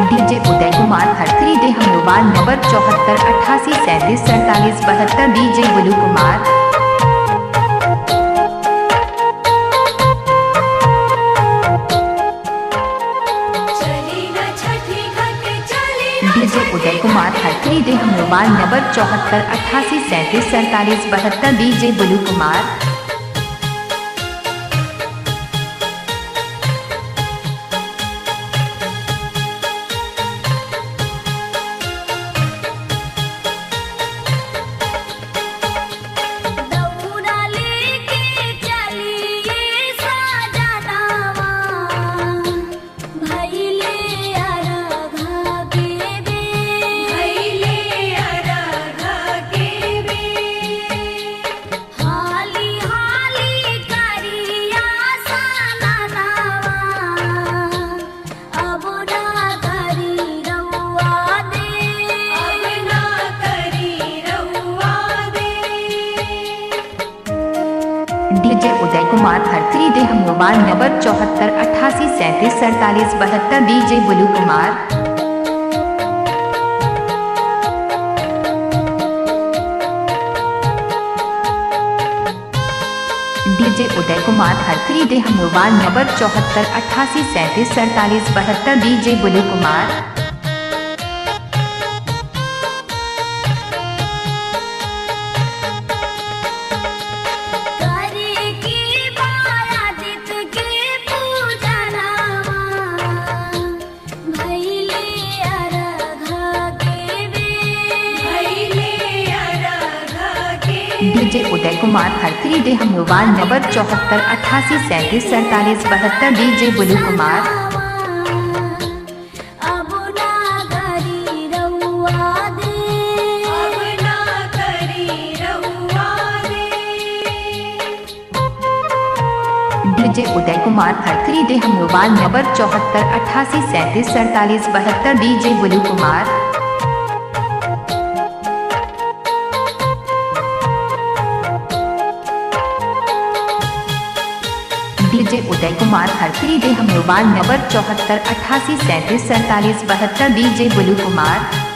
DJ Uday Kumar हरत्री देह mobile number 74 88 37 47 72। DJ Bulu Kumar DJ Uday Kumar हरत्री देह mobile number 74 88 37 47 72। DJ Bulu Kumar DJ Uday Kumar हरत्री देह mobile number 74 88 37 47 72। DJ Bulu Kumar DJ Uday Kumar हरत्री देह mobile number 74 88 37 47 72। DJ Bulu Kumar DJ Uday Kumar हरत्री देह mobile number 74 88 37 47 72। DJ Bulu Kumar DJ Uday Kumar हरत्री देह mobile number 74 88 37 47 72। DJ Bulu Kumar DJ Uday Kumar हरत्री देह mobile number 74 88 37 47 72। DJ Bulu Kumar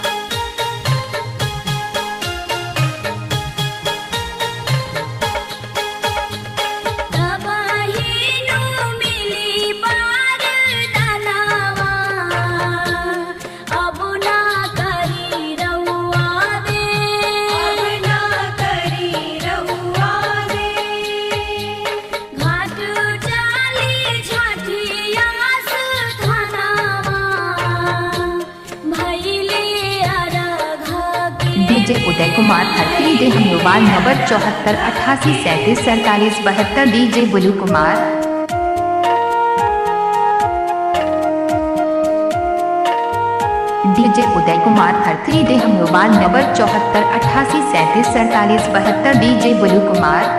DJ Uday Kumar हरत्री देह mobile number 74 88 37 47 72। DJ Bulu Kumar DJ Uday Kumar हरत्री देह mobile number 74 88 37 47 72। DJ Bulu Kumar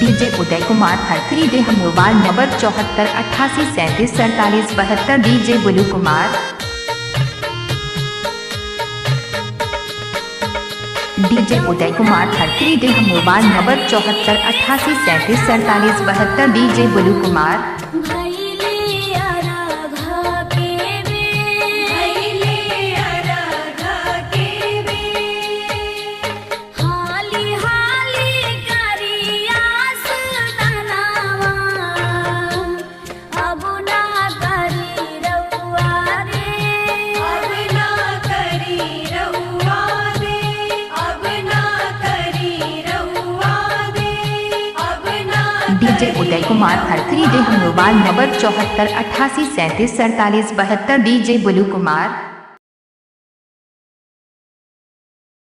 DJ Uday Kumar हरत्री देह mobile number 74 88 37 47 72। DJ Bulu Kumar DJ Uday Kumar हरत्री देह mobile number 74 88 37 47 72। DJ Bulu Kumar DJ Uday Kumar हरत्री देह mobile number 74 88 37 47 72। DJ Bulu Kumar